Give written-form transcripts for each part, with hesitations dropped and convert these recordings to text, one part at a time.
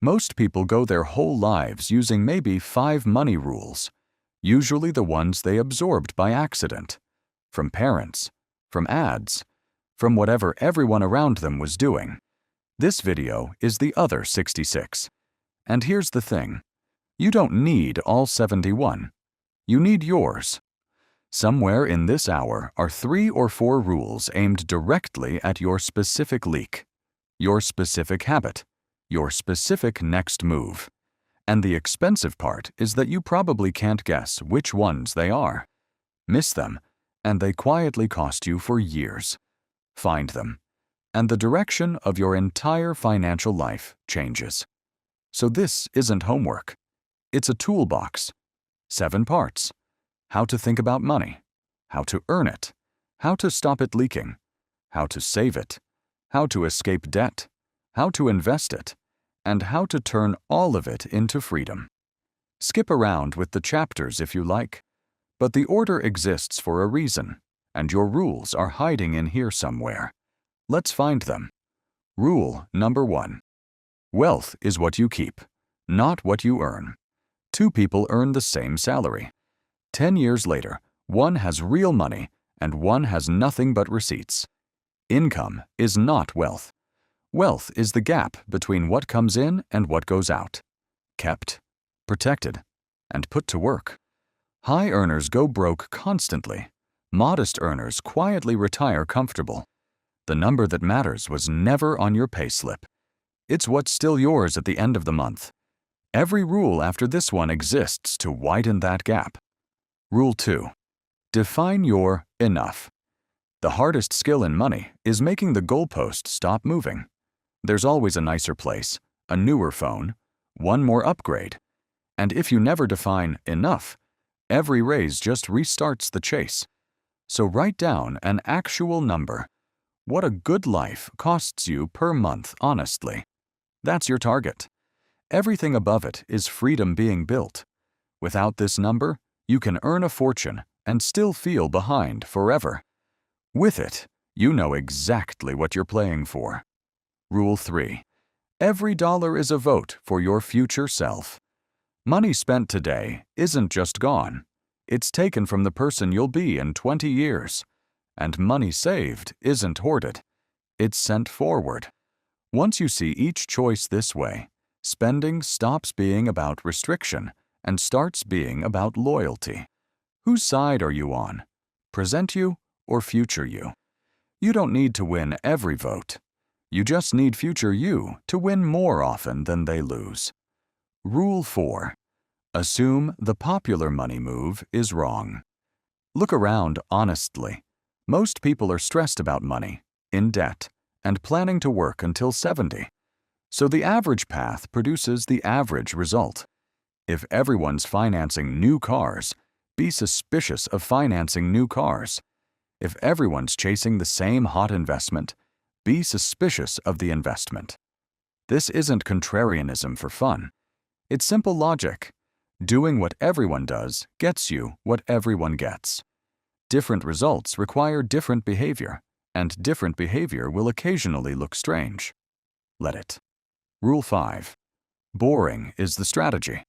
Most people go their whole lives using maybe 5 money rules, usually the ones they absorbed by accident, from parents, from ads, from whatever everyone around them was doing. This video is the other 66. And here's the thing. You don't need all 71. You need yours. Somewhere in this hour are 3 or 4 rules aimed directly at your specific leak, your specific habit, your specific next move. And the expensive part is that you probably can't guess which ones they are. Miss them, and they quietly cost you for years. Find them, and the direction of your entire financial life changes. So this isn't homework. It's a toolbox. 7 parts. How to think about money, how to earn it, how to stop it leaking, how to save it, how to escape debt, how to invest it, and how to turn all of it into freedom. Skip around with the chapters if you like, but the order exists for a reason, and your rules are hiding in here somewhere. Let's find them. Rule number 1. Wealth is what you keep, not what you earn. 2 people earn the same salary. 10 years later, one has real money and one has nothing but receipts. Income is not wealth. Wealth is the gap between what comes in and what goes out. Kept, protected, and put to work. High earners go broke constantly. Modest earners quietly retire comfortable. The number that matters was never on your payslip. It's what's still yours at the end of the month. Every rule after this one exists to widen that gap. Rule 2. Define your enough. The hardest skill in money is making the goalpost stop moving. There's always a nicer place, a newer phone, one more upgrade. And if you never define enough, every raise just restarts the chase. So write down an actual number. What a good life costs you per month, honestly. That's your target. Everything above it is freedom being built. Without this number, you can earn a fortune and still feel behind forever. With it, you know exactly what you're playing for. Rule 3. Every dollar is a vote for your future self. Money spent today isn't just gone. It's taken from the person you'll be in 20 years. And money saved isn't hoarded. It's sent forward. Once you see each choice this way, spending stops being about restriction and starts being about loyalty. Whose side are you on? Present you or future you? You don't need to win every vote. You just need future you to win more often than they lose. Rule 4. Assume the popular money move is wrong. Look around honestly. Most people are stressed about money, in debt, and planning to work until 70. So the average path produces the average result. If everyone's financing new cars, be suspicious of financing new cars. If everyone's chasing the same hot investment, be suspicious of the investment. This isn't contrarianism for fun. It's simple logic. Doing what everyone does gets you what everyone gets. Different results require different behavior, and different behavior will occasionally look strange. Let it. Rule 5. Boring is the strategy.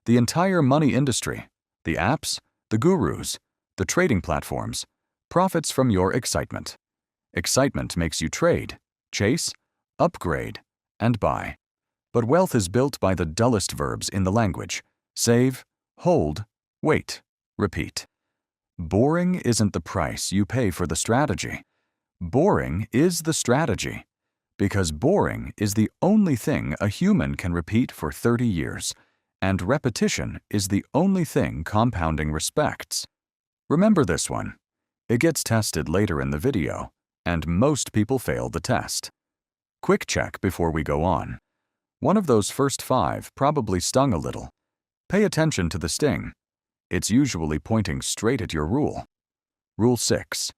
The entire money industry, the apps, the gurus, the trading platforms, profits from your excitement. Excitement makes you trade, chase, upgrade, and buy. But wealth is built by the dullest verbs in the language: save, hold, wait, repeat. Boring isn't the price you pay for the strategy. Boring is the strategy. Because boring is the only thing a human can repeat for 30 years, and repetition is the only thing compounding respects. Remember this one. It gets tested later in the video, and most people fail the test. Quick check before we go on. One of those first 5 probably stung a little. Pay attention to the sting. It's usually pointing straight at your rule. Rule 6.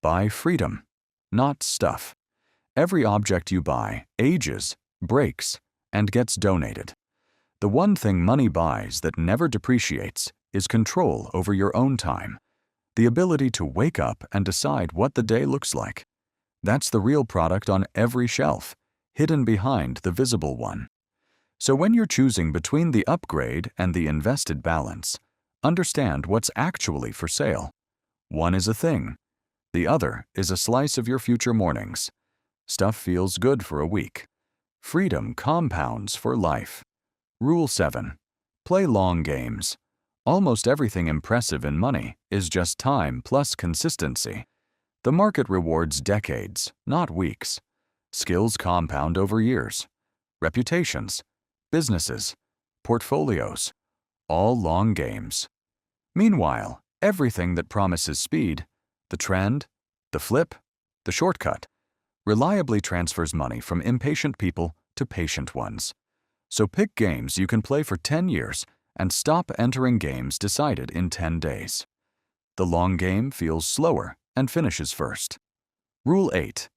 Buy freedom, not stuff. Every object you buy ages, breaks, and gets donated. The one thing money buys that never depreciates is control over your own time. The ability to wake up and decide what the day looks like. That's the real product on every shelf, hidden behind the visible one. So when you're choosing between the upgrade and the invested balance, understand what's actually for sale. One is a thing. The other is a slice of your future mornings. Stuff feels good for a week. Freedom compounds for life. Rule 7. Play long games. Almost everything impressive in money is just time plus consistency. The market rewards decades, not weeks. Skills compound over years. Reputations, businesses, portfolios, all long games. Meanwhile, everything that promises speed, the trend, the flip, the shortcut, reliably transfers money from impatient people to patient ones. So pick games you can play for 10 years and stop entering games decided in 10 days. The long game feels slower and finishes first. Rule 8.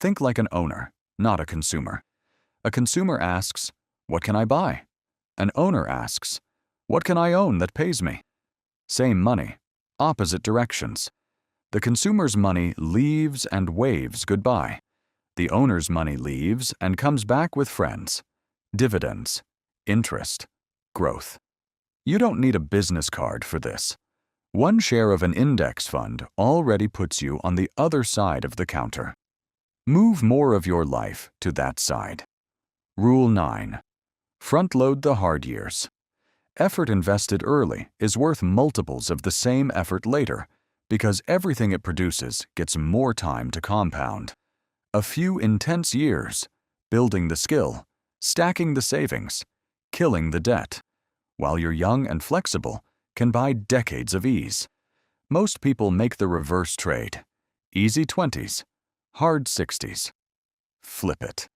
Think like an owner, not a consumer. A consumer asks, "What can I buy?" An owner asks, "What can I own that pays me?" Same money, opposite directions. The consumer's money leaves and waves goodbye. The owner's money leaves and comes back with friends, dividends, interest, growth. You don't need a business card for this. One share of an index fund already puts you on the other side of the counter. Move more of your life to that side. Rule 9. Front-load the hard years. Effort invested early is worth multiples of the same effort later because everything it produces gets more time to compound. A few intense years, building the skill, stacking the savings, killing the debt, while you're young and flexible, can buy decades of ease. Most people make the reverse trade. Easy 20s, hard 60s. Flip it.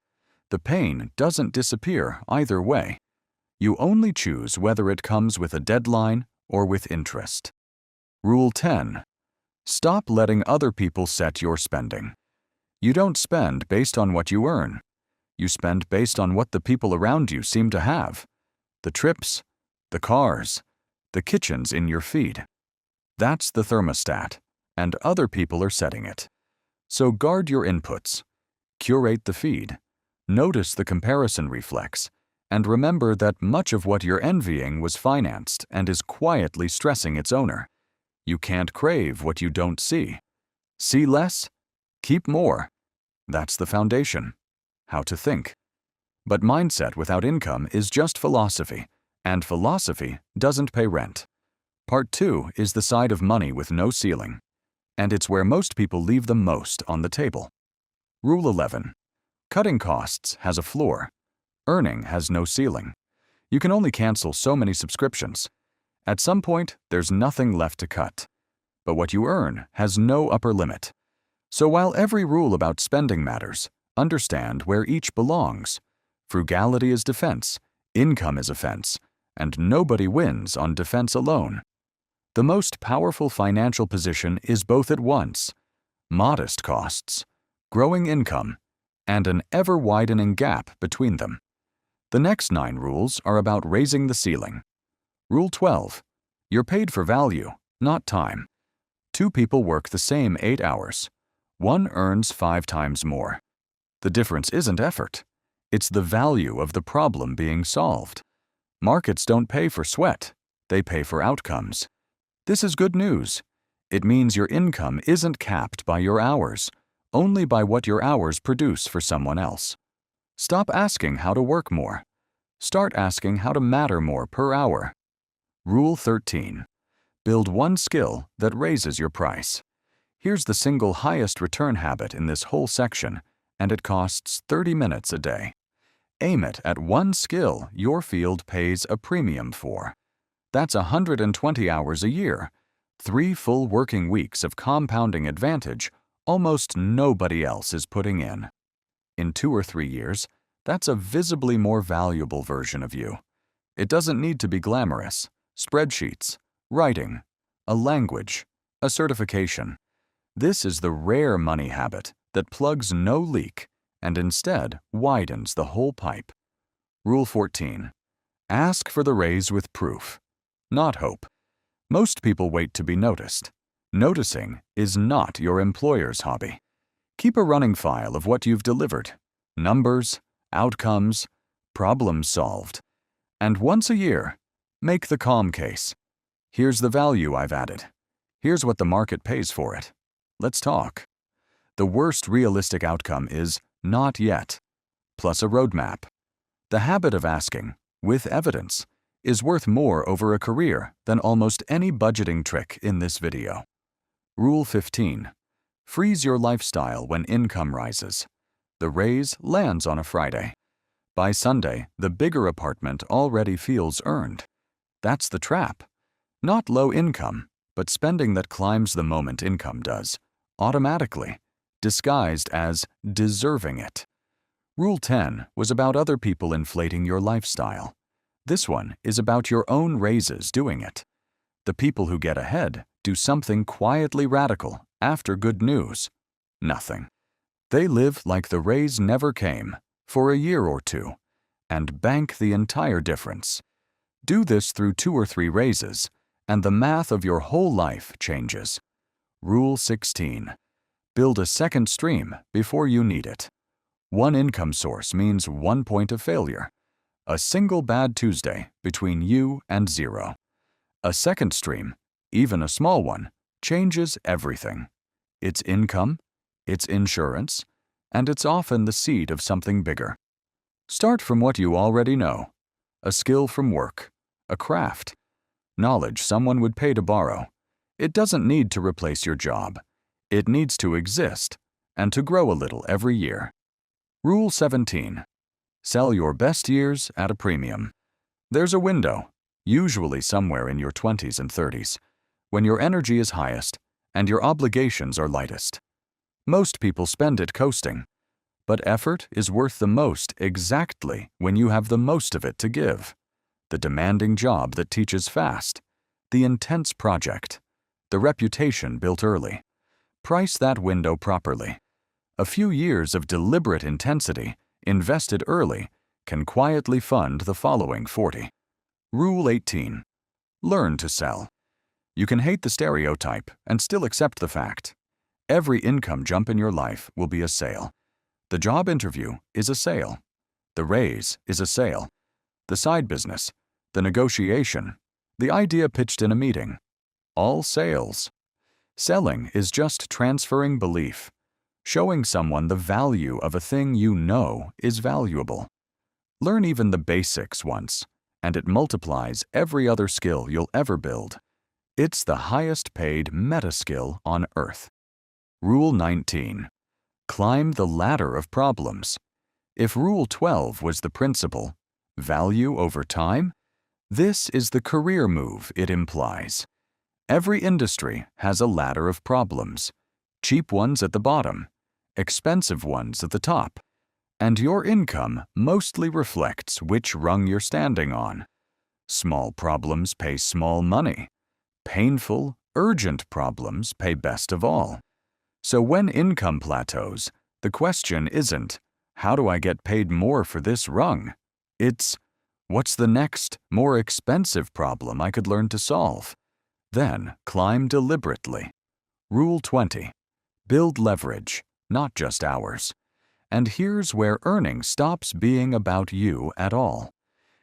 The pain doesn't disappear either way. You only choose whether it comes with a deadline or with interest. Rule 10. Stop letting other people set your spending. You don't spend based on what you earn. You spend based on what the people around you seem to have. The trips, the cars, the kitchens in your feed. That's the thermostat, and other people are setting it. So guard your inputs. Curate the feed. Notice the comparison reflex, and remember that much of what you're envying was financed and is quietly stressing its owner. You can't crave what you don't see. See less? Keep more. That's the foundation. How to think. But mindset without income is just philosophy, and philosophy doesn't pay rent. Part 2 is the side of money with no ceiling, and it's where most people leave the most on the table. Rule 11. Cutting costs has a floor. Earning has no ceiling. You can only cancel so many subscriptions. At some point, there's nothing left to cut. But what you earn has no upper limit. So while every rule about spending matters, understand where each belongs. Frugality is defense, income is offense, and nobody wins on defense alone. The most powerful financial position is both at once: modest costs, growing income, and an ever-widening gap between them. The next 9 rules are about raising the ceiling. Rule 12. You're paid for value, not time. 2 people work the same 8 hours. One earns 5 times more. The difference isn't effort. It's the value of the problem being solved. Markets don't pay for sweat. They pay for outcomes. This is good news. It means your income isn't capped by your hours, only by what your hours produce for someone else. Stop asking how to work more. Start asking how to matter more per hour. Rule 13. Build one skill that raises your price. Here's the single highest return habit in this whole section, and it costs 30 minutes a day. Aim it at one skill your field pays a premium for. That's 120 hours a year, 3 full working weeks of compounding advantage almost nobody else is putting in. In 2 or 3 years, that's a visibly more valuable version of you. It doesn't need to be glamorous. Spreadsheets, writing, a language, a certification. This is the rare money habit that plugs no leak and instead widens the whole pipe. Rule 14. Ask for the raise with proof, not hope. Most people wait to be noticed. Noticing is not your employer's hobby. Keep a running file of what you've delivered: numbers, outcomes, problem solved. And once a year, make the calm case. Here's the value I've added. Here's what the market pays for it. Let's talk. The worst realistic outcome is not yet, plus a roadmap. The habit of asking, with evidence, is worth more over a career than almost any budgeting trick in this video. Rule 15. Freeze your lifestyle when income rises. The raise lands on a Friday. By Sunday, the bigger apartment already feels earned. That's the trap. Not low income, but spending that climbs the moment income does, automatically, disguised as deserving it. Rule 10 was about other people inflating your lifestyle. This one is about your own raises doing it. The people who get ahead do something quietly radical after good news. Nothing. They live like the raise never came, for a year or two, and bank the entire difference. Do this through 2 or 3 raises, and the math of your whole life changes. Rule 16. Build a second stream before you need it. One income source means 1 point of failure. A single bad Tuesday between you and 0. A second stream, even a small one, changes everything. It's income, it's insurance, and it's often the seed of something bigger. Start from what you already know. A skill from work, a craft, knowledge someone would pay to borrow. It doesn't need to replace your job. It needs to exist and to grow a little every year. Rule 17. Sell your best years at a premium. There's a window, usually somewhere in your 20s and 30s, when your energy is highest and your obligations are lightest. Most people spend it coasting, but effort is worth the most exactly when you have the most of it to give. The demanding job that teaches fast, the intense project, the reputation built early. Price that window properly. A few years of deliberate intensity, invested early, can quietly fund the following 40. Rule 18. Learn to sell. You can hate the stereotype and still accept the fact. Every income jump in your life will be a sale. The job interview is a sale. The raise is a sale. The side business, the negotiation, the idea pitched in a meeting. All sales. Selling is just transferring belief, showing someone the value of a thing you know is valuable. Learn even the basics once, and it multiplies every other skill you'll ever build. It's the highest paid meta skill on earth. Rule 19. Climb the ladder of problems. If Rule 12 was the principle, value over time, this is the career move it implies. Every industry has a ladder of problems, cheap ones at the bottom, expensive ones at the top, and your income mostly reflects which rung you're standing on. Small problems pay small money. Painful, urgent problems pay best of all. So when income plateaus, the question isn't, how do I get paid more for this rung? It's, what's the next, more expensive problem I could learn to solve? Then climb deliberately. Rule 20. Build leverage, not just hours. And here's where earning stops being about you at all.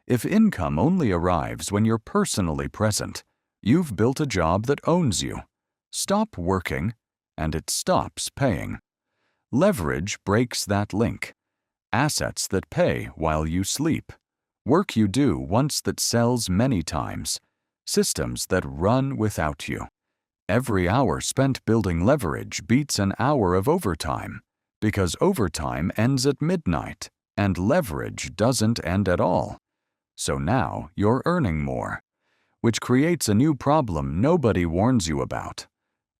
If income only arrives when you're personally present, you've built a job that owns you. Stop working, and it stops paying. Leverage breaks that link. Assets that pay while you sleep. Work you do once that sells many times. Systems that run without you. Every hour spent building leverage beats an hour of overtime, because overtime ends at midnight, and leverage doesn't end at all. So now you're earning more, which creates a new problem nobody warns you about.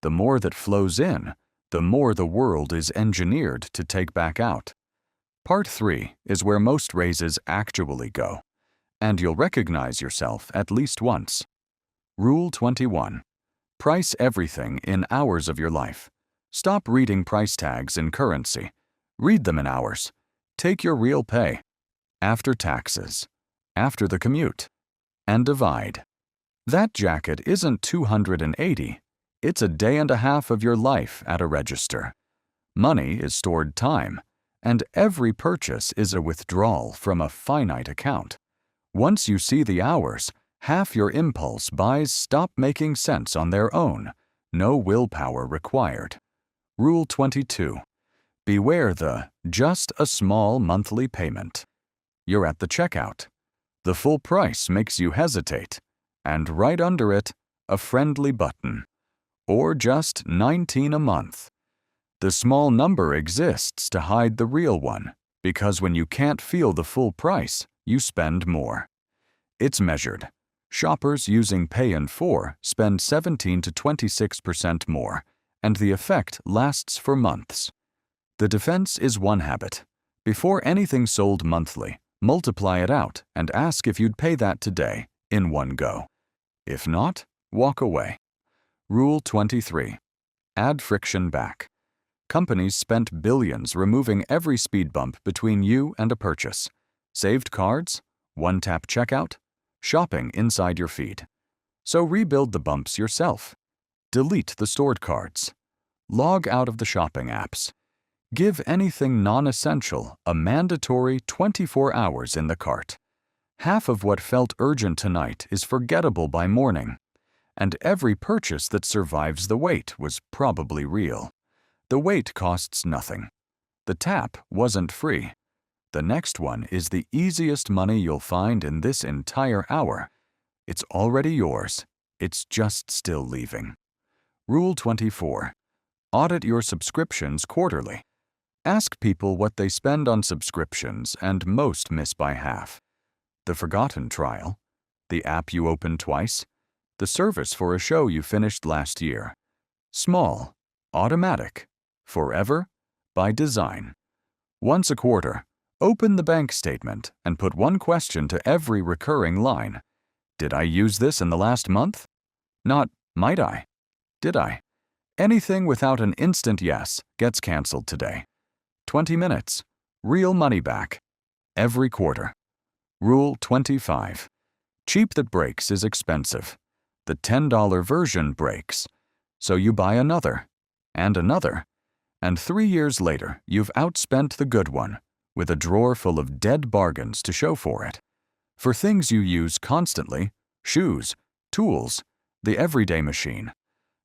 The more that flows in, the more the world is engineered to take back out. Part 3 is where most raises actually go, and you'll recognize yourself at least once. Rule 21. Price everything in hours of your life. Stop reading price tags in currency. Read them in hours. Take your real pay, after taxes, after the commute, and divide. That jacket isn't 280. It's a day and a half of your life at a register. Money is stored time, and every purchase is a withdrawal from a finite account. Once you see the hours, half your impulse buys stop making sense on their own. No willpower required. Rule 22. Beware the just a small monthly payment. You're at the checkout. The full price makes you hesitate, and right under it, a friendly button. Or just $19 a month. The small number exists to hide the real one, because when you can't feel the full price, you spend more. It's measured. Shoppers using Pay in 4 spend 17 to 26% more, and the effect lasts for months. The defense is one habit. Before anything sold monthly, multiply it out and ask if you'd pay that today, in one go. If not, walk away. Rule 23. Add friction back. Companies spent billions removing every speed bump between you and a purchase. Saved cards, one-tap checkout, shopping inside your feed. So rebuild the bumps yourself. Delete the stored cards. Log out of the shopping apps. Give anything non-essential a mandatory 24 hours in the cart. Half of what felt urgent tonight is forgettable by morning. And every purchase that survives the wait was probably real. The wait costs nothing. The tap wasn't free. The next one is the easiest money you'll find in this entire hour. It's already yours. It's just still leaving. Rule 24. Audit your subscriptions quarterly. Ask people what they spend on subscriptions and most miss by half. The forgotten trial, the app you opened twice, the service for a show you finished last year. Small, automatic, forever, by design. Once a quarter, open the bank statement and put one question to every recurring line. Did I use this in the last month? Not, might I? Did I? Anything without an instant yes gets canceled today. 20 minutes. Real money back. Every quarter. Rule 25. Cheap that breaks is expensive. The $10 version breaks. So you buy another, and 3 years later you've outspent the good one, with a drawer full of dead bargains to show for it. For things you use constantly, shoes, tools, the everyday machine,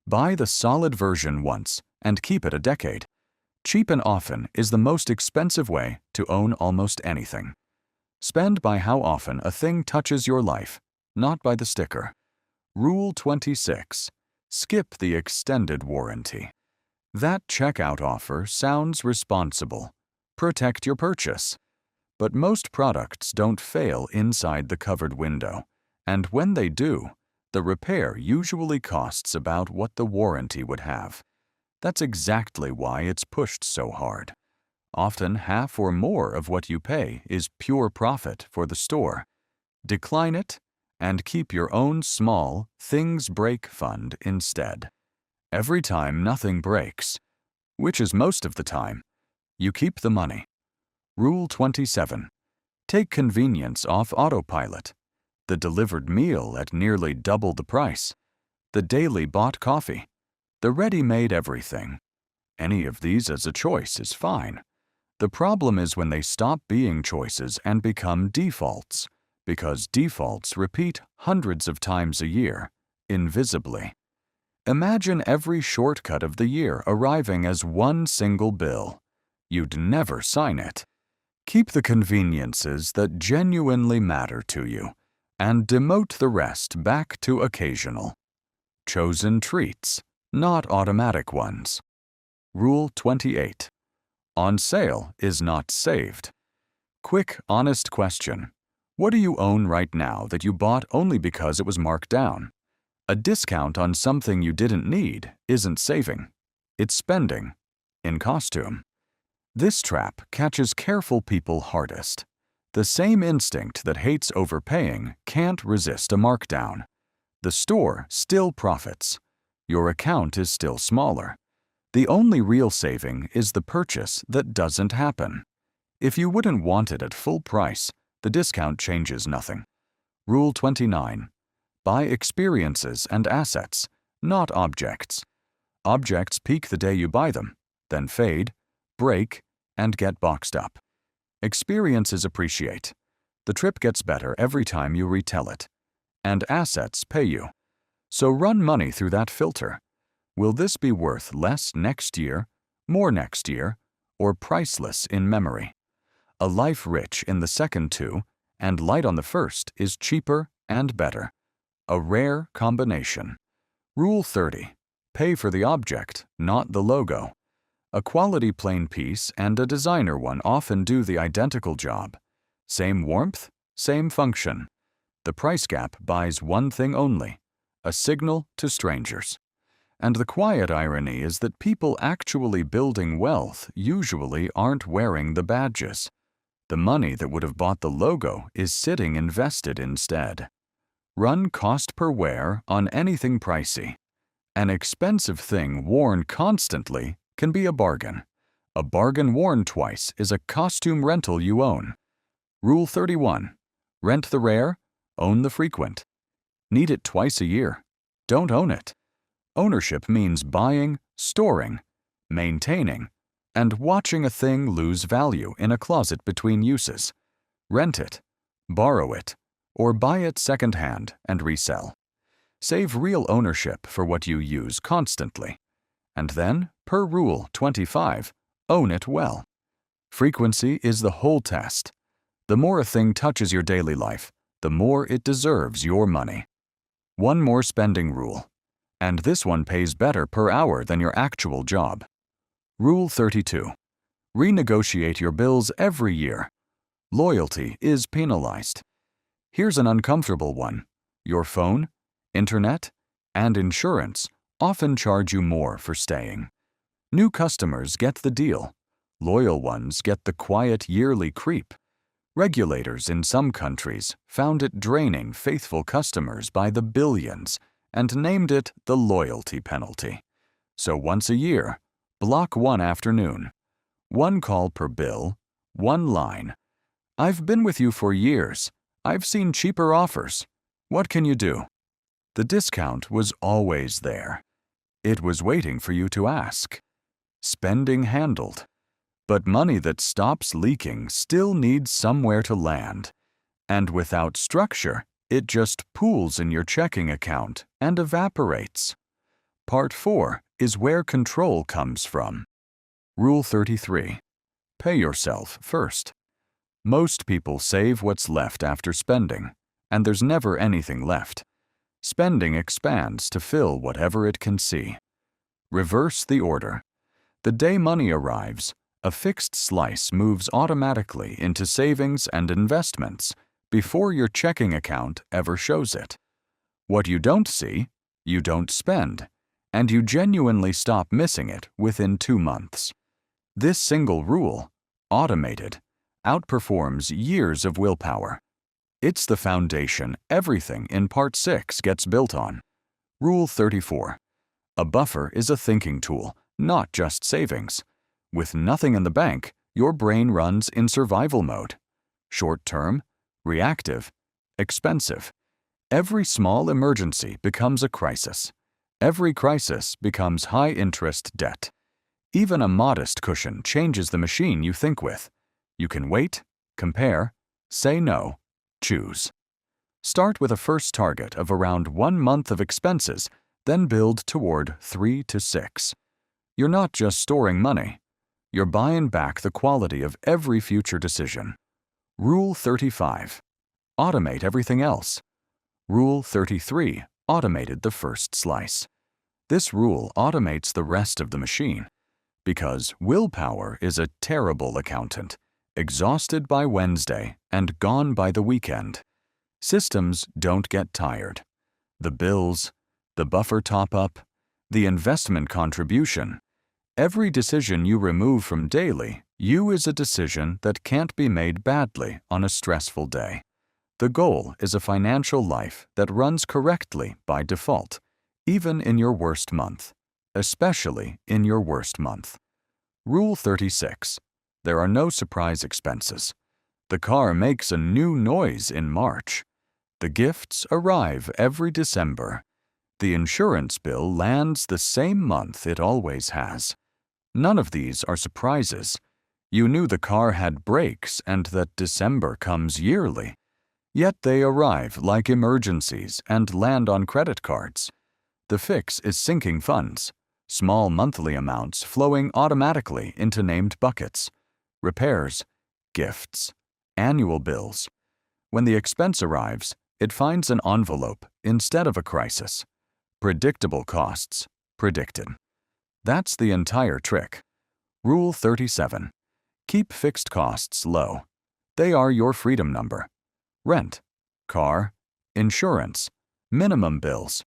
buy the solid version once and keep it a decade. Cheap and often is the most expensive way to own almost anything. Spend by how often a thing touches your life, not by the sticker. Rule 26. Skip the extended warranty. That checkout offer sounds responsible. Protect your purchase. But most products don't fail inside the covered window, and when they do, the repair usually costs about what the warranty would have. That's exactly why it's pushed so hard. Often half or more of what you pay is pure profit for the store. Decline it and keep your own small things break fund instead. Every time nothing breaks, which is most of the time, you keep the money. Rule 27. Take convenience off autopilot. The delivered meal at nearly double the price. The daily bought coffee. The ready-made everything. Any of these as a choice is fine. The problem is when they stop being choices and become defaults, because defaults repeat hundreds of times a year, invisibly. Imagine every shortcut of the year arriving as one single bill. You'd never sign it. Keep the conveniences that genuinely matter to you, and demote the rest back to occasional. Chosen treats, not automatic ones. Rule 28. On sale is not saved. Quick, honest question. What do you own right now that you bought only because it was marked down? A discount on something you didn't need isn't saving. It's spending. In costume. This trap catches careful people hardest. The same instinct that hates overpaying can't resist a markdown. The store still profits. Your account is still smaller. The only real saving is the purchase that doesn't happen. If you wouldn't want it at full price, the discount changes nothing. Rule 29. Buy experiences and assets, not objects. Objects peak the day you buy them, then fade, break, and get boxed up. Experiences appreciate. The trip gets better every time you retell it. And assets pay you. So run money through that filter. Will this be worth less next year, more next year, or priceless in memory? A life rich in the second two and light on the first is cheaper and better. A rare combination. Rule 30. Pay for the object, not the logo. A quality plain piece and a designer one often do the identical job. Same warmth, same function. The price gap buys one thing only: a signal to strangers. And the quiet irony is that people actually building wealth usually aren't wearing the badges. The money that would have bought the logo is sitting invested instead. Run cost per wear on anything pricey. An expensive thing worn constantly can be a bargain. A bargain worn twice is a costume rental you own. Rule 31. Rent the rare, own the frequent. Need it twice a year. Don't own it. Ownership means buying, storing, maintaining, and watching a thing lose value in a closet between uses. Rent it, borrow it, or buy it secondhand and resell. Save real ownership for what you use constantly. And then, per Rule 25, own it well. Frequency is the whole test. The more a thing touches your daily life, the more it deserves your money. One more spending rule. And this one pays better per hour than your actual job. Rule 32. Renegotiate your bills every year. Loyalty is penalized. Here's an uncomfortable one. Your phone, internet, and insurance often charge you more for staying. New customers get the deal. Loyal ones get the quiet yearly creep. Regulators in some countries found it draining faithful customers by the billions and named it the loyalty penalty. So once a year, block one afternoon. One call per bill, one line. I've been with you for years. I've seen cheaper offers. What can you do? The discount was always there. It was waiting for you to ask. Spending handled. But money that stops leaking still needs somewhere to land. And without structure, it just pools in your checking account and evaporates. Part 4 is where control comes from. Rule 33. Pay yourself first. Most people save what's left after spending, and there's never anything left. Spending expands to fill whatever it can see. Reverse the order. The day money arrives, a fixed slice moves automatically into savings and investments before your checking account ever shows it. What you don't see, you don't spend, and you genuinely stop missing it within 2 months. This single rule, automated, outperforms years of willpower. It's the foundation everything in Part 6 gets built on. Rule 34. A buffer is a thinking tool, not just savings. With nothing in the bank, your brain runs in survival mode. Short-term, reactive, expensive. Every small emergency becomes a crisis. Every crisis becomes high-interest debt. Even a modest cushion changes the machine you think with. You can wait, compare, say no, choose. Start with a first target of around 1 month of expenses, then build toward 3 to 6. You're not just storing money. You're buying back the quality of every future decision. Rule 35. Automate everything else. Rule 33 automated the first slice. This rule automates the rest of the machine, because willpower is a terrible accountant, exhausted by Wednesday and gone by the weekend. Systems don't get tired. The bills, the buffer top-up, the investment contribution. Every decision you remove from daily you is a decision that can't be made badly on a stressful day. The goal is a financial life that runs correctly by default, even in your worst month, especially in your worst month. Rule 36. There are no surprise expenses. The car makes a new noise in March. The gifts arrive every December. The insurance bill lands the same month it always has. None of these are surprises. You knew the car had brakes and that December comes yearly. Yet they arrive like emergencies and land on credit cards. The fix is sinking funds, small monthly amounts flowing automatically into named buckets. Repairs, gifts, annual bills. When the expense arrives, it finds an envelope instead of a crisis. Predictable costs, predicted. That's the entire trick. Rule 37. Keep fixed costs low. They are your freedom number. Rent, car, insurance, minimum bills.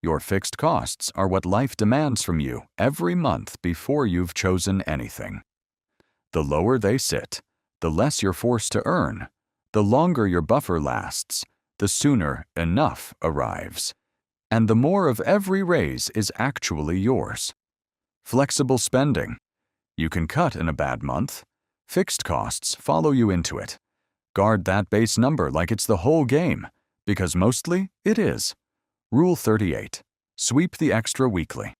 Your fixed costs are what life demands from you every month before you've chosen anything. The lower they sit, the less you're forced to earn. The longer your buffer lasts, the sooner enough arrives. And the more of every raise is actually yours. Flexible spending. You can cut in a bad month. Fixed costs follow you into it. Guard that base number like it's the whole game, because mostly it is. Rule 38. Sweep the extra weekly.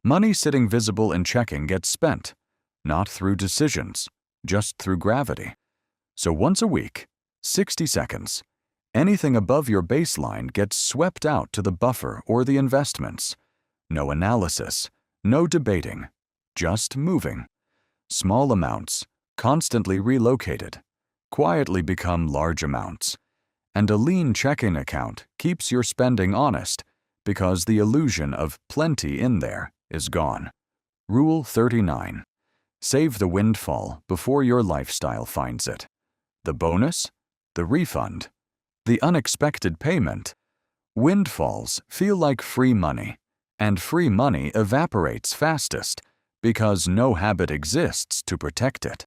Money sitting visible in checking gets spent, not through decisions, just through gravity. So once a week, 60 seconds, anything above your baseline gets swept out to the buffer or the investments. No analysis, no debating, just moving. Small amounts, constantly relocated, quietly become large amounts. And a lean checking account keeps your spending honest because the illusion of plenty in there is gone. Rule 39. Save the windfall before your lifestyle finds it. The bonus, the refund, the unexpected payment. Windfalls feel like free money, and free money evaporates fastest because no habit exists to protect it.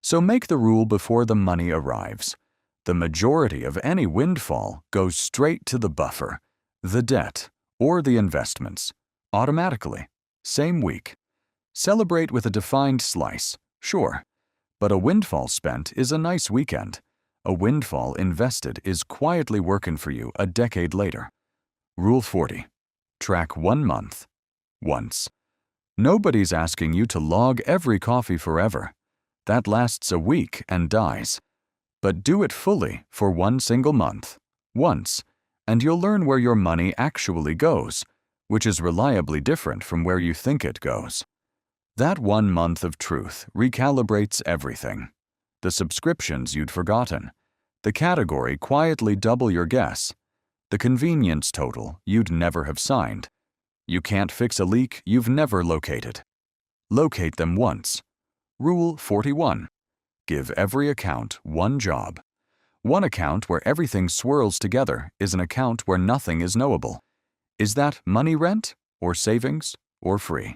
So make the rule before the money arrives. The majority of any windfall goes straight to the buffer, the debt, or the investments, automatically, same week. Celebrate with a defined slice, sure, but a windfall spent is a nice weekend. A windfall invested is quietly working for you a decade later. Rule 40. Track 1 month, once. Nobody's asking you to log every coffee forever. That lasts a week and dies. But do it fully for 1 single month, once, and you'll learn where your money actually goes, which is reliably different from where you think it goes. That 1 month of truth recalibrates everything. The subscriptions you'd forgotten, the category quietly double your guess, the convenience total you'd never have signed. You can't fix a leak you've never located. Locate them once. Rule 41. Give every account one job. One account where everything swirls together is an account where nothing is knowable. Is that money rent, or savings, or free?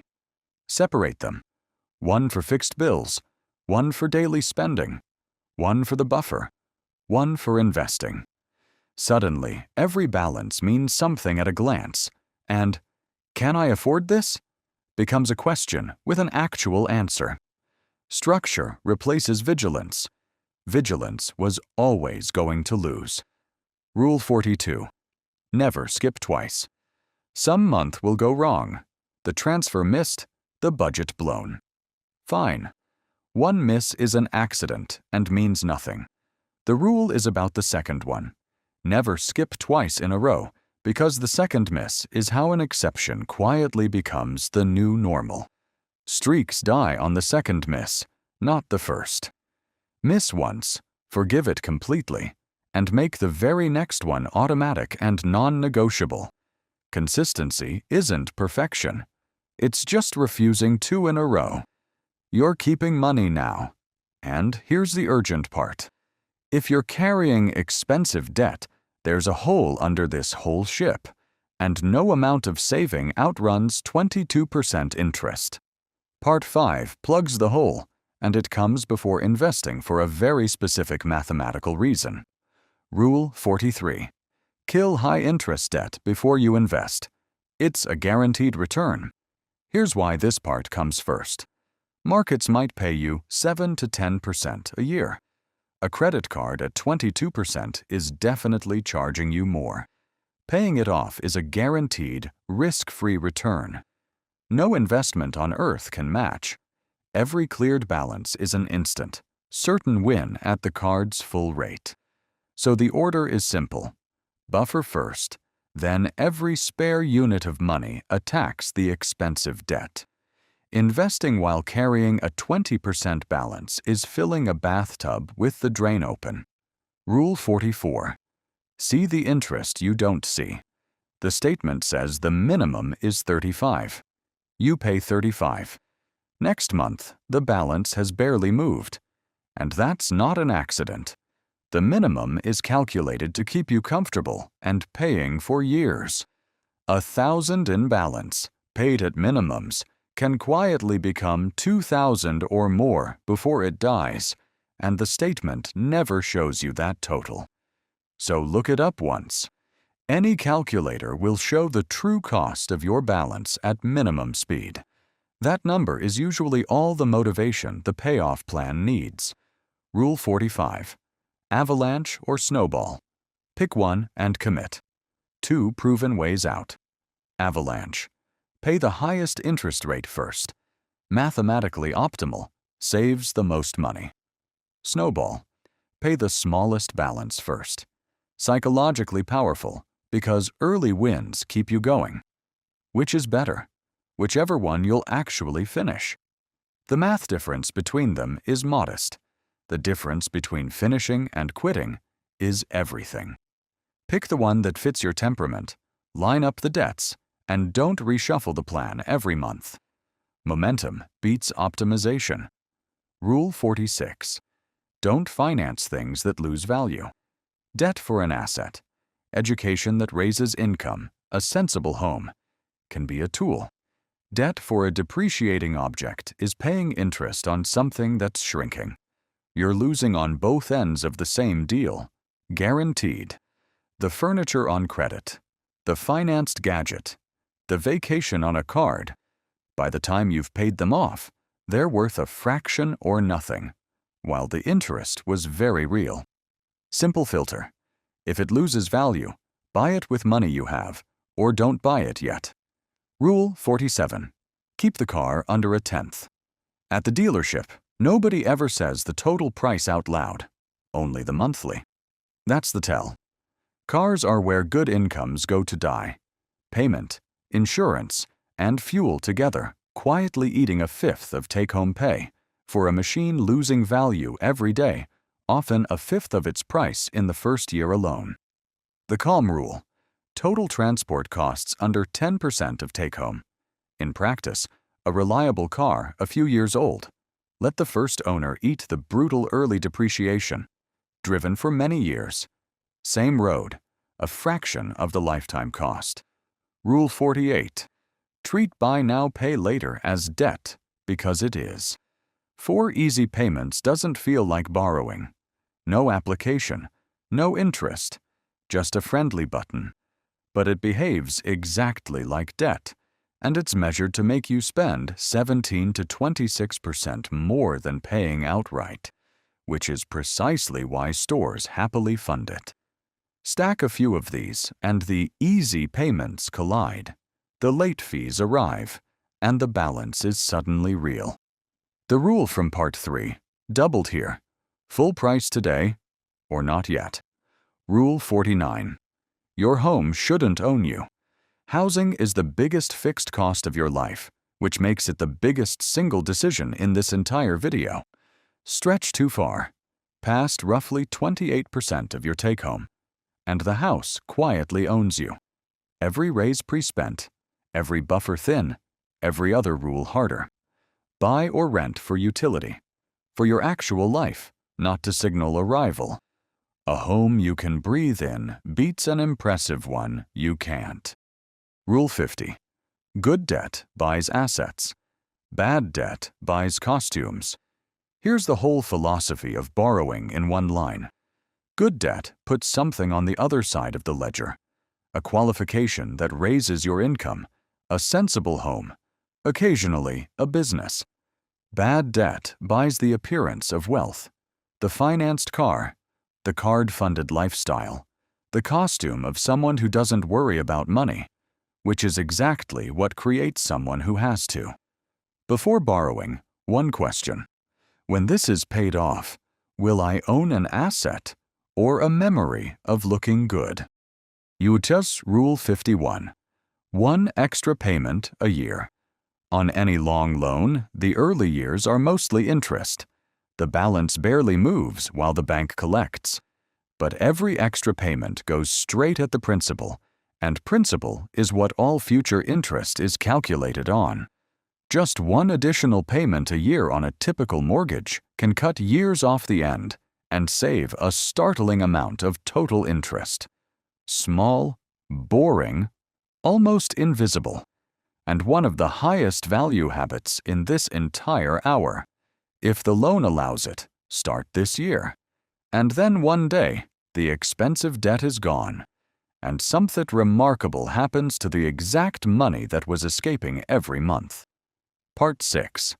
Separate them. One for fixed bills, one for daily spending, one for the buffer, one for investing. Suddenly, every balance means something at a glance, and "Can I afford this?" becomes a question with an actual answer. Structure replaces vigilance. Vigilance was always going to lose. Rule 42. Never skip twice. Some month will go wrong. The transfer missed, the budget blown. Fine. One miss is an accident and means nothing. The rule is about the second one. Never skip twice in a row, because the second miss is how an exception quietly becomes the new normal. Streaks die on the second miss, not the first. Miss once, forgive it completely, and make the very next one automatic and non-negotiable. Consistency isn't perfection. It's just refusing 2 in a row. You're keeping money now. And here's the urgent part. If you're carrying expensive debt, there's a hole under this whole ship, and no amount of saving outruns 22% interest. Part 5 plugs the hole, and it comes before investing for a very specific mathematical reason. Rule 43. Kill high-interest debt before you invest. It's a guaranteed return. Here's why this part comes first. Markets might pay you 7 to 10% a year. A credit card at 22% is definitely charging you more. Paying it off is a guaranteed, risk-free return. No investment on earth can match. Every cleared balance is an instant, certain win at the card's full rate. So the order is simple. Buffer first, then every spare unit of money attacks the expensive debt. Investing while carrying a 20% balance is filling a bathtub with the drain open. Rule 44. See the interest you don't see. The statement says the minimum is 35. You pay 35. Next month, the balance has barely moved. And that's not an accident. The minimum is calculated to keep you comfortable and paying for years. 1,000 in balance, paid at minimums, can quietly become 2,000 or more before it dies, and the statement never shows you that total. So look it up once. Any calculator will show the true cost of your balance at minimum speed. That number is usually all the motivation the payoff plan needs. Rule 45. Avalanche or snowball. Pick one and commit. 2 proven ways out. Avalanche. Pay the highest interest rate first. Mathematically optimal, saves the most money. Snowball. Pay the smallest balance first. Psychologically powerful, because early wins keep you going. Which is better? Whichever one you'll actually finish. The math difference between them is modest. The difference between finishing and quitting is everything. Pick the one that fits your temperament, line up the debts, and don't reshuffle the plan every month. Momentum beats optimization. Rule 46. Don't finance things that lose value. Debt for an asset, education that raises income, a sensible home, can be a tool. Debt for a depreciating object is paying interest on something that's shrinking. You're losing on both ends of the same deal, guaranteed. The furniture on credit, the financed gadget, the vacation on a card. By the time you've paid them off, they're worth a fraction or nothing, while the interest was very real. Simple filter. If it loses value, buy it with money you have, or don't buy it yet. Rule 47. Keep the car under a tenth. At the dealership, nobody ever says the total price out loud, only the monthly. That's the tell. Cars are where good incomes go to die. Payment, insurance, and fuel together, quietly eating 1/5 of take-home pay, for a machine losing value every day, often 1/5 of its price in the first year alone. The calm rule. Total transport costs under 10% of take-home. In practice, a reliable car a few years old. Let the first owner eat the brutal early depreciation. Driven for many years. Same road, a fraction of the lifetime cost. Rule 48. Treat buy now, pay later as debt, because it is. 4 easy payments doesn't feel like borrowing. No application, no interest, just a friendly button. But it behaves exactly like debt, and it's measured to make you spend 17 to 26% more than paying outright, which is precisely why stores happily fund it. Stack a few of these, and the easy payments collide. The late fees arrive, and the balance is suddenly real. The rule from Part 3, doubled here. Full price today, or not yet. Rule 49. Your home shouldn't own you. Housing is the biggest fixed cost of your life, which makes it the biggest single decision in this entire video. Stretch too far, past roughly 28% of your take-home, and the house quietly owns you. Every raise pre-spent, every buffer thin, every other rule harder. Buy or rent for utility, for your actual life, not to signal arrival. A home you can breathe in beats an impressive one you can't. Rule 50. Good debt buys assets. Bad debt buys costumes. Here's the whole philosophy of borrowing in one line. Good debt puts something on the other side of the ledger. A qualification that raises your income, a sensible home, occasionally a business. Bad debt buys the appearance of wealth, the financed car, the card-funded lifestyle, the costume of someone who doesn't worry about money, which is exactly what creates someone who has to. Before borrowing, One question. When this is paid off, will I own an asset or a memory of looking good? UTAS Rule 51. One extra payment a year. On any long loan, the early years are mostly interest. The balance barely moves while the bank collects. But every extra payment goes straight at the principal, and principal is what all future interest is calculated on. Just one additional payment a year on a typical mortgage can cut years off the end and save a startling amount of total interest. Small, boring, almost invisible, and one of the highest value habits in this entire hour. If the loan allows it, start this year. And then one day, the expensive debt is gone, and something remarkable happens to the exact money that was escaping every month. Part 6.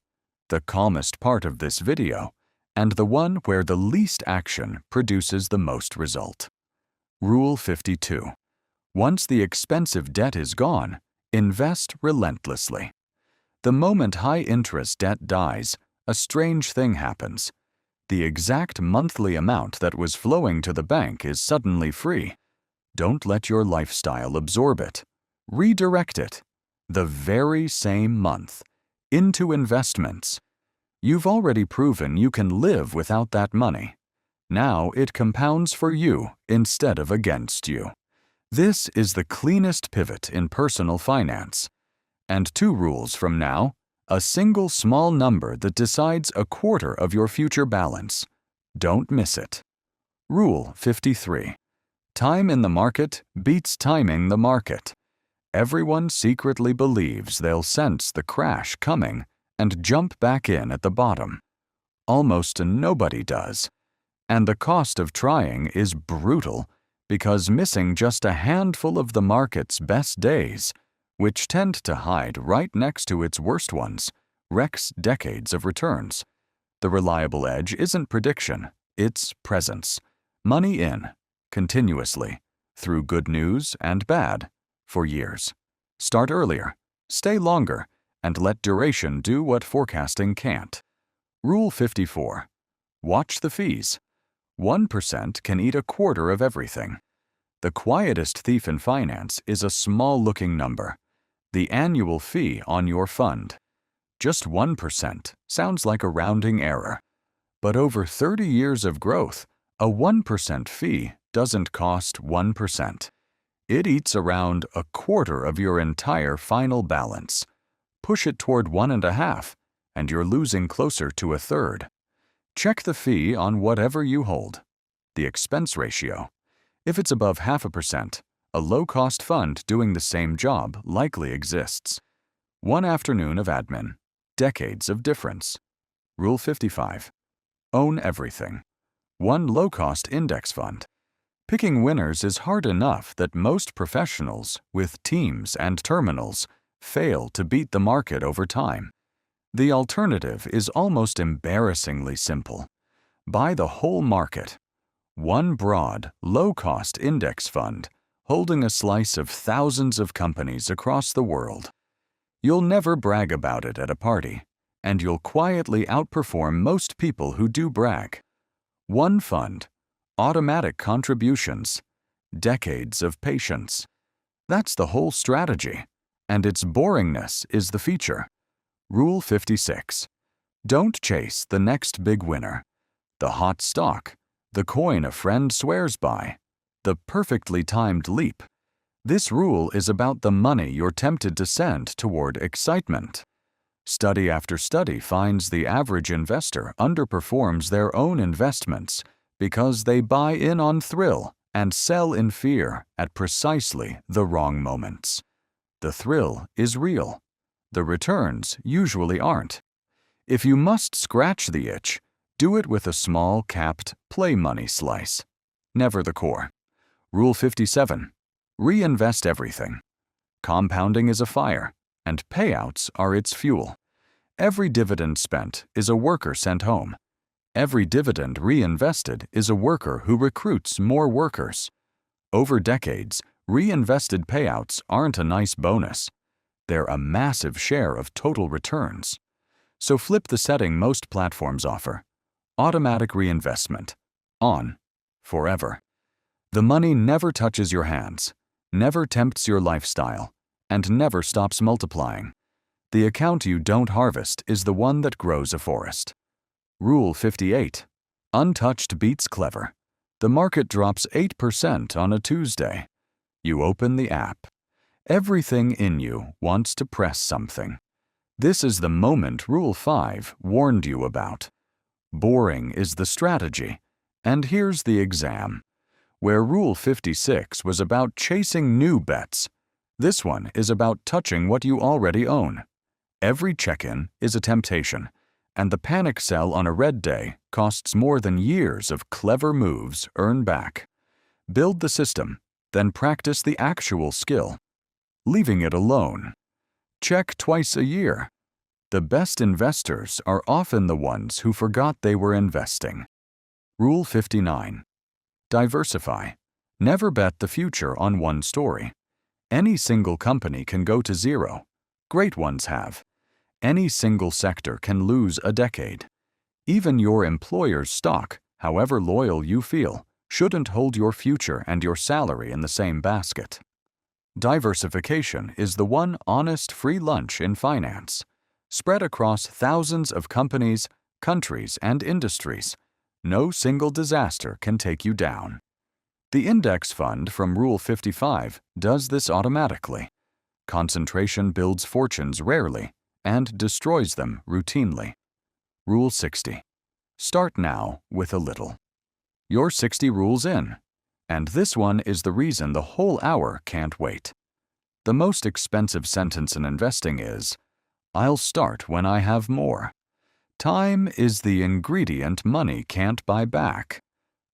The calmest part of this video, and the one where the least action produces the most result. Rule 52. Once the expensive debt is gone, invest relentlessly. The moment high-interest debt dies, a strange thing happens. The exact monthly amount that was flowing to the bank is suddenly free. Don't let your lifestyle absorb it. Redirect it, the very same month, into investments. You've already proven you can live without that money. Now it compounds for you instead of against you. This is the cleanest pivot in personal finance. And 2 rules from now: a single small number that decides a quarter of your future balance. Don't miss it. Rule 53. Time in the market beats timing the market. Everyone secretly believes they'll sense the crash coming and jump back in at the bottom. Almost nobody does. And the cost of trying is brutal, because missing just a handful of the market's best days, which tend to hide right next to its worst ones, wrecks decades of returns. The reliable edge isn't prediction, it's presence. Money in, continuously, through good news and bad, for years. Start earlier, stay longer, and let duration do what forecasting can't. Rule 54. Watch the fees. 1% can eat a quarter of everything. The quietest thief in finance is a small-looking number: the annual fee on your fund. Just 1% sounds like a rounding error. But over 30 years of growth, a 1% fee doesn't cost 1%. It eats around a quarter of your entire final balance. Push it toward 1.5, and you're losing closer to a third. Check the fee on whatever you hold. The expense ratio. If it's above 0.5%, a low-cost fund doing the same job likely exists. One afternoon of admin, decades of difference. Rule 55. Own everything. One low-cost index fund. Picking winners is hard enough that most professionals, with teams and terminals, fail to beat the market over time. The alternative is almost embarrassingly simple. Buy the whole market. One broad, low-cost index fund holding a slice of thousands of companies across the world. You'll never brag about it at a party, and you'll quietly outperform most people who do brag. One fund, automatic contributions, decades of patience. That's the whole strategy, and its boringness is the feature. Rule 56. Don't chase the next big winner. The hot stock, the coin a friend swears by, the perfectly timed leap. This rule is about the money you're tempted to send toward excitement. Study after study finds the average investor underperforms their own investments because they buy in on thrill and sell in fear at precisely the wrong moments. The thrill is real. The returns usually aren't. If you must scratch the itch, do it with a small, capped, play money slice. Never the core. Rule 57. Reinvest everything. Compounding is a fire, and payouts are its fuel. Every dividend spent is a worker sent home. Every dividend reinvested is a worker who recruits more workers. Over decades, reinvested payouts aren't a nice bonus. They're a massive share of total returns. So flip the setting most platforms offer. Automatic reinvestment. On. Forever. The money never touches your hands, never tempts your lifestyle, and never stops multiplying. The account you don't harvest is the one that grows a forest. Rule 58. Untouched beats clever. The market drops 8% on a Tuesday. You open the app. Everything in you wants to press something. This is the moment Rule 5 warned you about. Boring is the strategy, and here's the exam. Where Rule 56 was about chasing new bets, this one is about touching what you already own. Every check-in is a temptation, and the panic sell on a red day costs more than years of clever moves earn back. Build the system, then practice the actual skill. Leaving it alone. Check twice a year. The best investors are often the ones who forgot they were investing. Rule 59. Diversify. Never bet the future on one story. Any single company can go to zero. Great ones have. Any single sector can lose a decade. Even your employer's stock, however loyal you feel, shouldn't hold your future and your salary in the same basket. Diversification is the one honest free lunch in finance. Spread across thousands of companies, countries, and industries, no single disaster can take you down. The index fund from Rule 55 does this automatically. Concentration builds fortunes rarely and destroys them routinely. Rule 60. Start now with a little. You're 60 rules in, and this one is the reason the whole hour can't wait. The most expensive sentence in investing is, "I'll start when I have more." Time is the ingredient money can't buy back.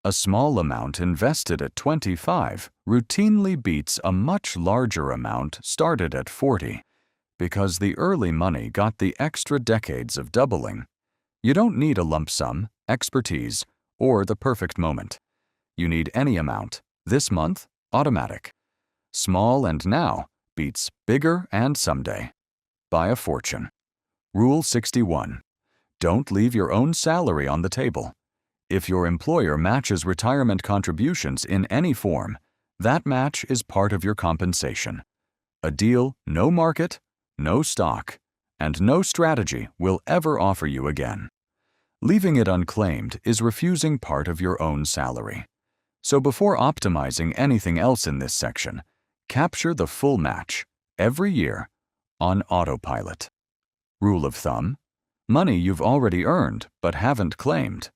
A small amount invested at 25 routinely beats a much larger amount started at 40, because the early money got the extra decades of doubling. You don't need a lump sum, expertise, or the perfect moment. You need any amount, this month, automatic. Small and now beats bigger and someday. Buy a fortune. Rule 61. Don't leave your own salary on the table. If your employer matches retirement contributions in any form, that match is part of your compensation. A deal no market, no stock, and no strategy will ever offer you again. Leaving it unclaimed is refusing part of your own salary. So before optimizing anything else in this section, capture the full match, every year, on autopilot. Rule of thumb: money you've already earned but haven't claimed.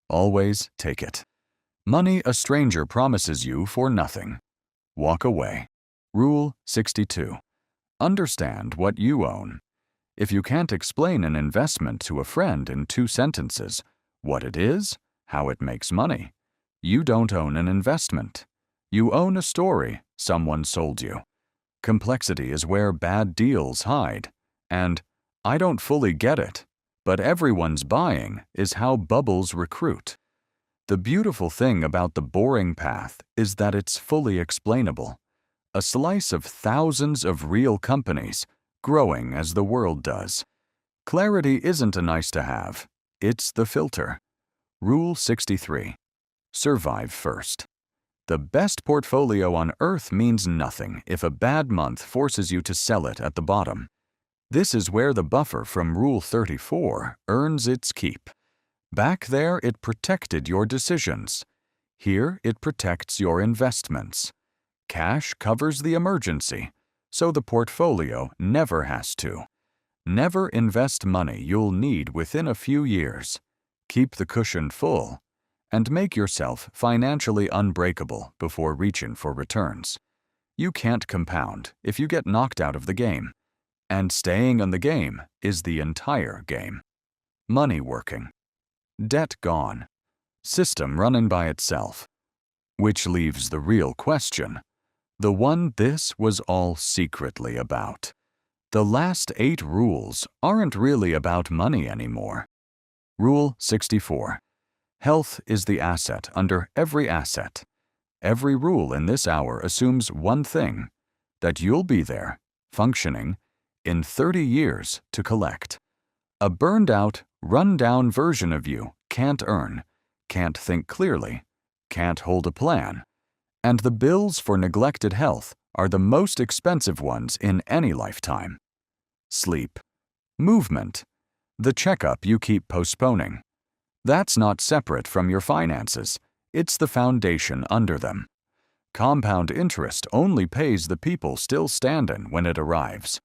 Always take it. Money a stranger promises you for nothing. Walk away. Rule 62. Understand what you own. If you can't explain an investment to a friend in 2 sentences, what it is, how it makes money, you don't own an investment. You own a story someone sold you. Complexity is where bad deals hide, and "I don't fully get it, but everyone's buying" is how bubbles recruit. The beautiful thing about the boring path is that it's fully explainable. A slice of thousands of real companies, growing as the world does. Clarity isn't a nice-to-have, it's the filter. Rule 63. Survive first. The best portfolio on earth means nothing if a bad month forces you to sell it at the bottom. This is where the buffer from Rule 34 earns its keep. Back there, it protected your decisions. Here, it protects your investments. Cash covers the emergency, so the portfolio never has to. Never invest money you'll need within a few years. Keep the cushion full, and make yourself financially unbreakable before reaching for returns. You can't compound if you get knocked out of the game. And staying in the game is the entire game. Money working. Debt gone. System running by itself. Which leaves the real question. The one this was all secretly about. The last 8 rules aren't really about money anymore. Rule 64. Health is the asset under every asset. Every rule in this hour assumes one thing, that you'll be there, functioning, in 30 years to collect. A burned-out, run-down version of you can't earn, can't think clearly, can't hold a plan. And the bills for neglected health are the most expensive ones in any lifetime. Sleep. Movement. The checkup you keep postponing. That's not separate from your finances. It's the foundation under them. Compound interest only pays the people still standing when it arrives.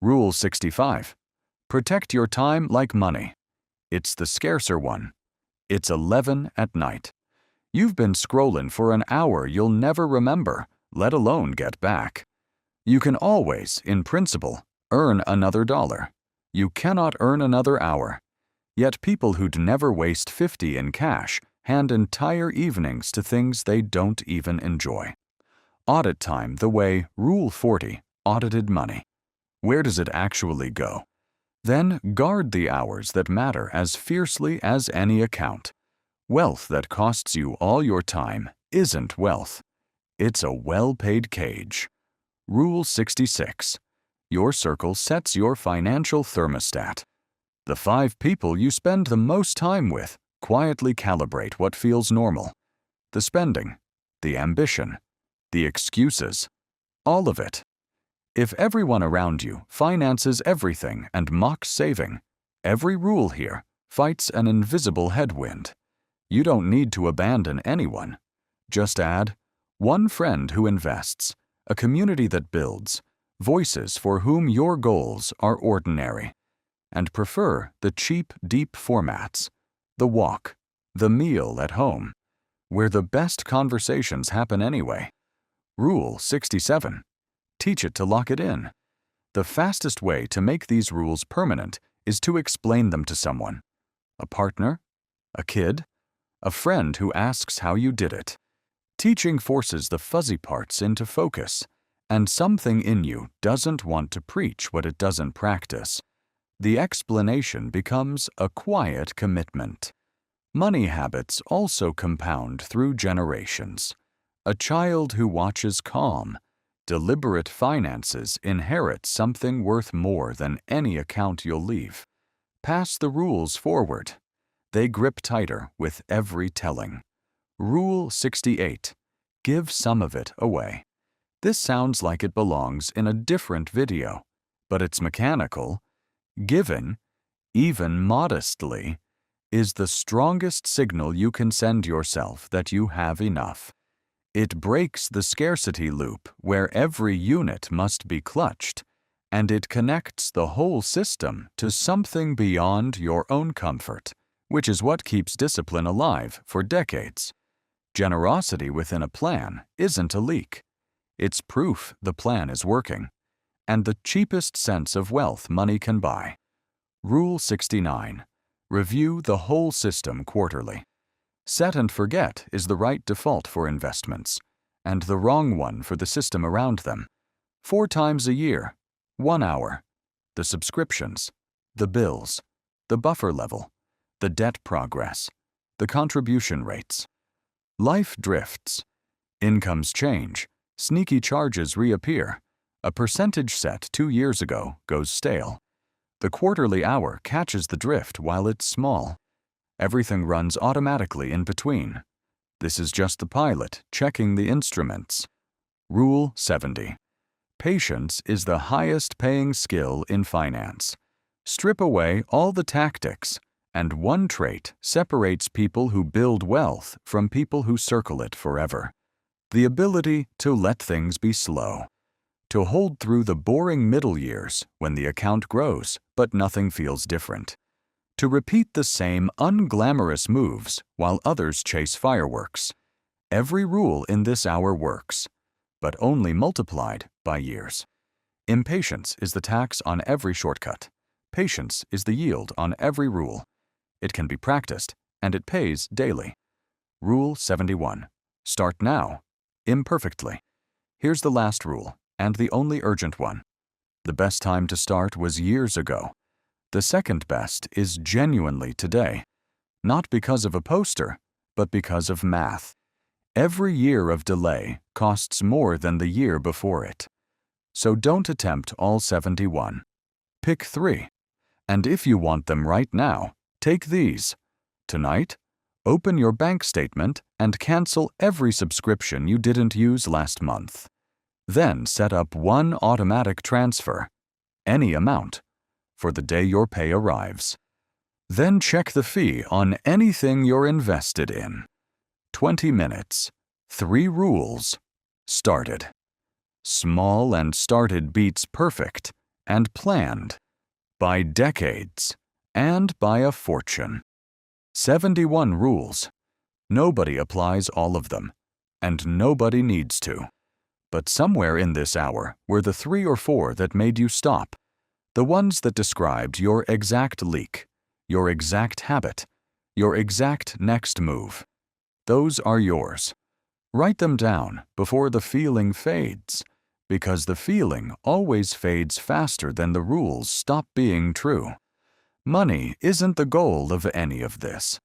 Rule 65. Protect your time like money. It's the scarcer one. It's 11 at night. You've been scrolling for an hour you'll never remember, let alone get back. You can always, in principle, earn another dollar. You cannot earn another hour. Yet people who'd never waste 50 in cash hand entire evenings to things they don't even enjoy. Audit time the way Rule 40 audited money. Where does it actually go? Then guard the hours that matter as fiercely as any account. Wealth that costs you all your time isn't wealth. It's a well-paid cage. Rule 66. Your circle sets your financial thermostat. The 5 people you spend the most time with quietly calibrate what feels normal. The spending, the ambition, the excuses, all of it. If everyone around you finances everything and mocks saving, every rule here fights an invisible headwind. You don't need to abandon anyone. Just add one friend who invests, a community that builds, voices for whom your goals are ordinary, and prefer the cheap, deep formats, the walk, the meal at home, where the best conversations happen anyway. Rule 67. Teach it to lock it in. The fastest way to make these rules permanent is to explain them to someone. A partner? A kid? A friend who asks how you did it. Teaching forces the fuzzy parts into focus, and something in you doesn't want to preach what it doesn't practice. The explanation becomes a quiet commitment. Money habits also compound through generations. A child who watches calm, deliberate finances inherits something worth more than any account you'll leave. Pass the rules forward. They grip tighter with every telling. Rule 68. Give some of it away. This sounds like it belongs in a different video, but it's mechanical. Giving, even modestly, is the strongest signal you can send yourself that you have enough. It breaks the scarcity loop where every unit must be clutched, and it connects the whole system to something beyond your own comfort, which is what keeps discipline alive for decades. Generosity within a plan isn't a leak. It's proof the plan is working, and the cheapest sense of wealth money can buy. Rule 69. Review the whole system quarterly. Set and forget is the right default for investments, and the wrong one for the system around them. 4 times a year, 1 hour. The subscriptions, the bills, the buffer level, the debt progress, the contribution rates. Life drifts. Incomes change. Sneaky charges reappear. A percentage set 2 years ago goes stale. The quarterly hour catches the drift while it's small. Everything runs automatically in between. This is just the pilot checking the instruments. Rule 70. Patience is the highest paying skill in finance. Strip away all the tactics, and one trait separates people who build wealth from people who circle it forever. The ability to let things be slow. To hold through the boring middle years when the account grows but nothing feels different. To repeat the same unglamorous moves while others chase fireworks. Every rule in this hour works, but only multiplied by years. Impatience is the tax on every shortcut. Patience is the yield on every rule. It can be practiced, and it pays daily. Rule 71. Start now, imperfectly. Here's the last rule, and the only urgent one. The best time to start was years ago. The second best is genuinely today, not because of a poster, but because of math. Every year of delay costs more than the year before it. So don't attempt all 71. Pick 3. And if you want them right now, take these. Tonight, open your bank statement and cancel every subscription you didn't use last month. Then set up one automatic transfer, any amount, for the day your pay arrives. Then check the fee on anything you're invested in. 20 minutes. 3 rules. Started. Small and started beats perfect and planned by decades and by a fortune. 71 rules. Nobody applies all of them, and nobody needs to. But somewhere in this hour were the 3 or 4 that made you stop, the ones that described your exact leak, your exact habit, your exact next move. Those are yours. Write them down before the feeling fades, because the feeling always fades faster than the rules stop being true. Money isn't the goal of any of this.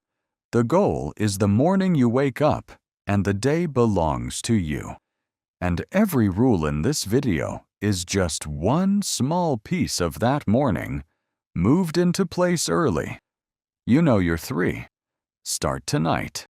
The goal is the morning you wake up and the day belongs to you. And every rule in this video is just one small piece of that morning, moved into place early. You know your 3. Start tonight.